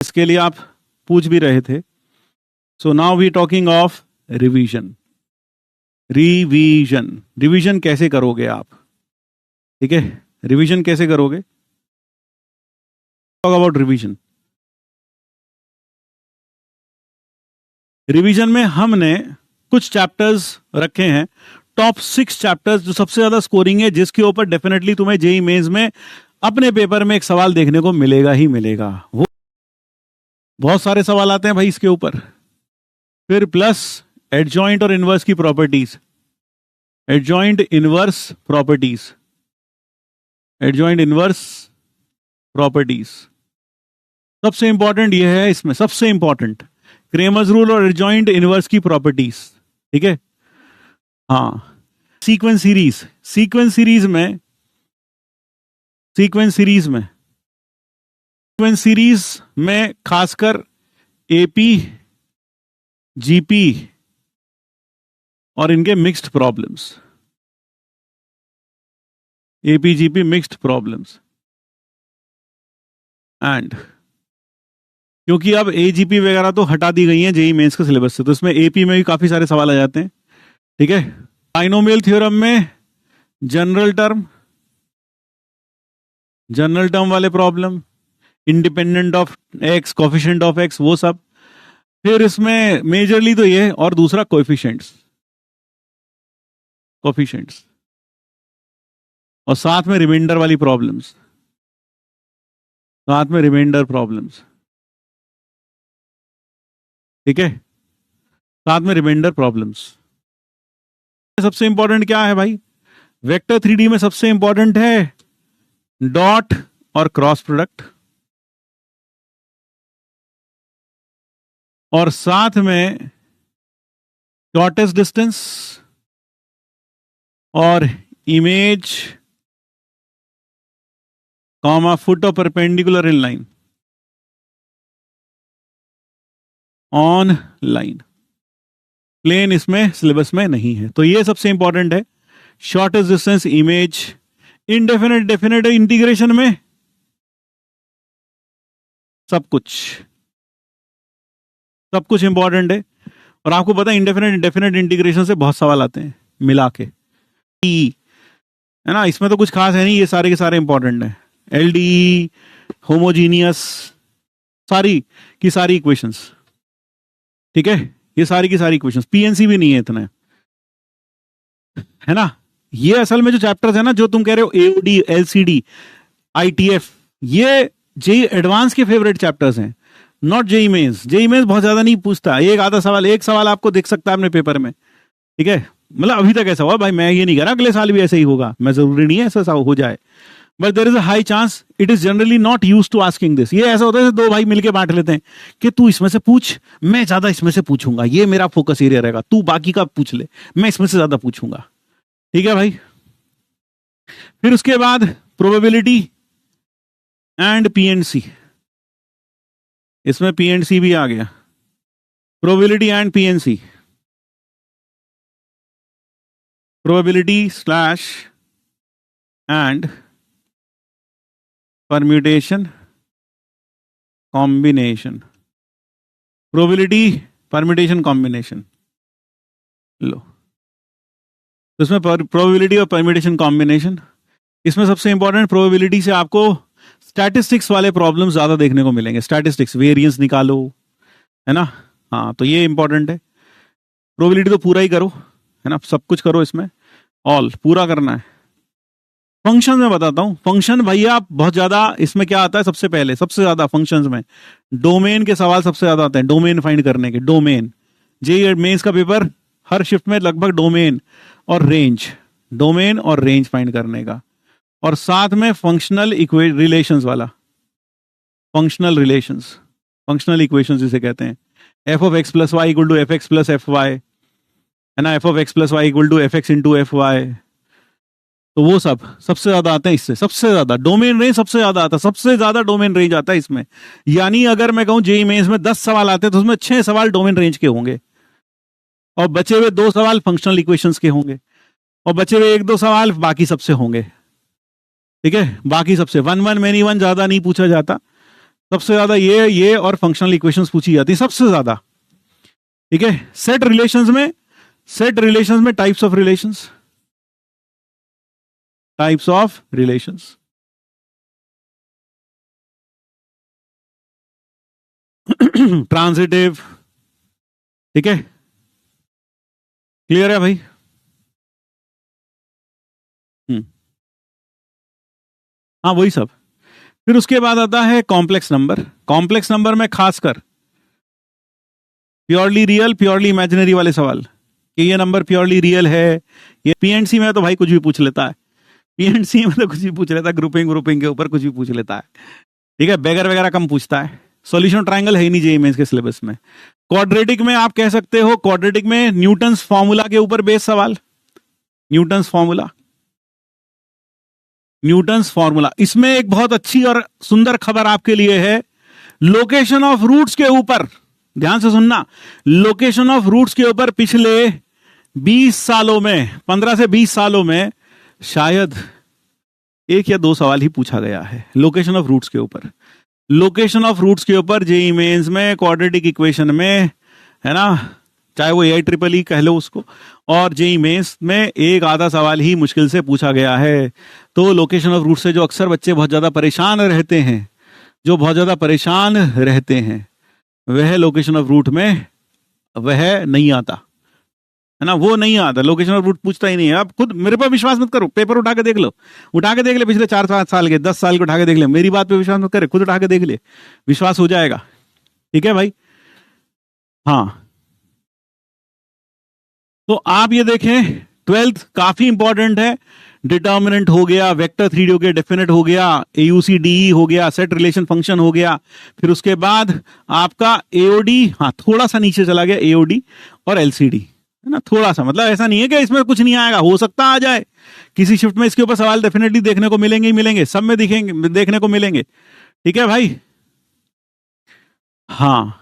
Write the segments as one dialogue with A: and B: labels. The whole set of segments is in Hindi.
A: इसके लिए आप पूछ भी रहे थे। So now we talking of revision. Revision कैसे करोगे आप, ठीक है? रिवीजन कैसे करोगे? Talk about revision. रिवीजन में हमने कुछ चैप्टर्स रखे हैं, टॉप 6 चैप्टर्स जो सबसे ज्यादा स्कोरिंग है, जिसके ऊपर डेफिनेटली तुम्हें जेईई मेंस में अपने पेपर में एक सवाल देखने को मिलेगा ही मिलेगा। वो बहुत सारे सवाल आते हैं भाई इसके ऊपर। फिर प्लस एडजॉइंट और इनवर्स की properties, adjoint inverse properties, adjoint inverse properties सबसे इंपॉर्टेंट ये है इसमें, सबसे इंपॉर्टेंट क्रेमर्स रूल और एडजॉइंट इनवर्स की प्रॉपर्टीज, ठीक है? हाँ, सीक्वेंस सीरीज में खासकर एपी जीपी और इनके mixed problems, AP GP mixed problems. And क्योंकि अब एजीपी वगैरह तो हटा दी गई हैं जेईई मेंस के सिलेबस से, तो इसमें एपी में भी काफी सारे सवाल आ जाते हैं, ठीक है? बाइनोमियल थ्योरम में जनरल टर्म वाले problem, independent of x, coefficient of x, वो सब। फिर इसमें मेजरली तो ये, और दूसरा कोएफिशिएंट्स, और साथ में रिमाइंडर वाली प्रॉब्लम्स, ठीक है? साथ में रिमाइंडर प्रॉब्लम्स। सबसे इंपॉर्टेंट क्या है भाई? वेक्टर 3D में सबसे इंपॉर्टेंट है डॉट और क्रॉस प्रोडक्ट, और साथ में शॉर्टेस्ट डिस्टेंस और इमेज कॉमा फुट और perpendicular in line, on line. Plane इसमें सिलेबस में नहीं है, तो ये सबसे इंपॉर्टेंट है। Shortest distance, image, indefinite definite integration में सब कुछ इंपॉर्टेंट है। और आपको पता है इंडेफिनेट डेफिनेट इंटीग्रेशन से बहुत सवाल आते हैं मिला के, है ना? इसमें तो कुछ खास है नहीं, ये सारे के सारे इंपॉर्टेंट है। एलडीई, होमोजीनियस, सारी की सारी इक्वेशंस, ठीक है? ये सारी की सारी इक्वेशंस। पीएनसी भी नहीं है इतना, है ना? ये असल में जो चैप्टर्स है ना, जो तुम कह रहे हो एओडी, एलसीडी, आईटीएफ, ये जेईई एडवांस के फेवरेट चैप्टर्स हैं, not JEE mains. JEE mains बहुत ज्यादा नहीं पूछता, एक सवाल आपको दिख सकता है अपने पेपर में, ठीक है? मतलब अभी तक ऐसा हुआ भाई, मैं ये नहीं कह रहा अगले साल भी ऐसा ही होगा, मैं जरूरी नहीं है ऐसा हो जाए, but there is a high chance. It is generally not used to asking this. ये ऐसा होता है दो भाई मिलके बांट लेते हैं कि तू इसमें से पूछ, मैं ज्यादा इसमें से पूछूंगा, ये मेरा फोकस एरिया रहेगा, तू बाकी का पूछ ले, मैं इसमें से ज्यादा पूछूंगा, ठीक है भाई? फिर उसके बाद प्रोबेबिलिटी एंड पीएनसी, इसमें पीएनसी भी आ गया। Probability and PNC, probability slash and permutation combination, probability permutation combination लो। तो इसमें प्रोबेबिलिटी और परम्यूटेशन कॉम्बिनेशन, इसमें सबसे इंपॉर्टेंट प्रोबेबिलिटी से आपको स्टैटिस्टिक्स वाले प्रॉब्लम्स ज्यादा देखने को मिलेंगे। स्टैटिस्टिक्स, वेरिएंस निकालो, है ना? हाँ, तो ये इंपॉर्टेंट है। प्रोबेबिलिटी तो पूरा ही करो, है ना? सब कुछ करो इसमें, ऑल पूरा करना है। फंक्शन में बताता हूं, फंक्शन भैया बहुत ज्यादा इसमें क्या आता है, सबसे पहले सबसे ज्यादा फंक्शंस में डोमेन के सवाल सबसे ज्यादा आते हैं, डोमेन फाइंड करने के। डोमेन, जेईई मेंस का पेपर हर शिफ्ट में लगभग डोमेन और रेंज फाइंड करने का, और साथ में फंक्शनल रिलेशंस वाला, फंक्शनल इक्वेशंस जिसे कहते हैं। F of x plus y equal to f x plus f y, है ना? F of x plus y equal to f x into f y, तो वो सब सबसे ज्यादा आते हैं इससे। सबसे ज्यादा डोमेन रेंज सबसे ज्यादा आता है, सबसे ज्यादा डोमेन रेंज आता है इसमें। यानी अगर मैं कहूं जेईई मेंस में 10 सवाल आते हैं तो उसमें 6 सवाल डोमेन रेंज के होंगे, और बचे हुए 2 सवाल फंक्शनल इक्वेशंस के होंगे, और बचे हुए 1-2 सवाल बाकी सबसे होंगे, ठीक है? बाकी सबसे 1 मेनी 1 ज्यादा नहीं पूछा जाता, सबसे ज्यादा ये और फंक्शनल इक्वेशंस पूछी जाती है सबसे ज्यादा। ठीक है, सेट रिलेशंस में टाइप्स ऑफ रिलेशंस ट्रांजिटिव। ठीक है, क्लियर है भाई? हाँ वही सब। फिर उसके बाद आता है कॉम्प्लेक्स नंबर में खासकर प्योरली रियल प्योरली इमेजिनरी वाले सवाल कि ये नंबर प्योरली रियल है। ये पीएनसी में तो भाई कुछ भी पूछ लेता है, पीएनसी में तो कुछ भी पूछ लेता है, ग्रुपिंग के ऊपर कुछ भी पूछ लेता है। ठीक है, बेगर वगैरह कम पूछता है। सॉल्यूशन ट्रायंगल है ही नहीं जेईई मेंस के सिलेबस में। क्वाड्रेटिक में आप कह सकते हो, क्वाड्रेटिक में न्यूटन्स फॉर्मूला के ऊपर बेस सवाल, न्यूटन्स फॉर्मूला। इसमें एक बहुत अच्छी और सुंदर खबर आपके लिए है, लोकेशन ऑफ रूट्स के ऊपर ध्यान से सुनना, लोकेशन ऑफ रूट्स के ऊपर पिछले 20 सालों में, 15 से 20 सालों में शायद 1 या 2 सवाल ही पूछा गया है लोकेशन ऑफ रूट्स के ऊपर जेईई मेंस में, क्वाड्रेटिक इक्वेशन में, है ना, चाहे वो AIEEE कह लो उसको, और जेईई मेंस में एक आधा सवाल ही मुश्किल से पूछा गया है। तो लोकेशन ऑफ रूट से जो अक्सर बच्चे बहुत ज्यादा परेशान रहते हैं, वह लोकेशन ऑफ रूट में वह नहीं आता, है ना, वो नहीं आता, लोकेशन ऑफ रूट पूछता ही नहीं है। आप खुद मेरे पर विश्वास मत करो, पेपर उठा के देख ले पिछले 4-5 साल के, 10 साल के उठा के देख ले, मेरी बात पे विश्वास मत करे, खुद उठा के देख ले, विश्वास हो जाएगा। ठीक है भाई? हाँ, तो आप ये देखें 12th काफी इंपॉर्टेंट है। डिटर्मिनेंट हो गया, वेक्टर 3D हो गया, डेफिनेट हो गया, AUCDE हो गया, सेट रिलेशन फंक्शन हो गया। फिर उसके बाद आपका AOD, हाँ थोड़ा सा नीचे चला गया, AOD और LCD, है ना, थोड़ा सा, मतलब ऐसा नहीं है कि इसमें कुछ नहीं आएगा, हो सकता आ जाए किसी शिफ्ट में, इसके ऊपर सवाल डेफिनेटली देखने को मिलेंगे, सब में देखने को मिलेंगे। ठीक है भाई? हाँ,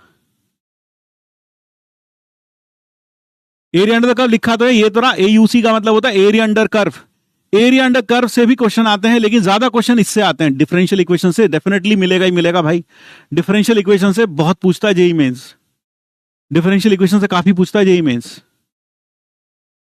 A: एरिया अंडर द कर्व लिखा तो है, ये तो ना AUC का मतलब होता है एरिया अंडर कर्व से भी क्वेश्चन आते हैं, लेकिन ज्यादा क्वेश्चन इससे आते हैं, डिफरेंशियल इक्वेशन से डेफिनेटली मिलेगा ही मिलेगा भाई। डिफरेंशियल इक्वेशन से बहुत पूछता है जेईई मेंस, डिफरेंशियल इक्वेशन से काफी पूछता है जेईई मेंस।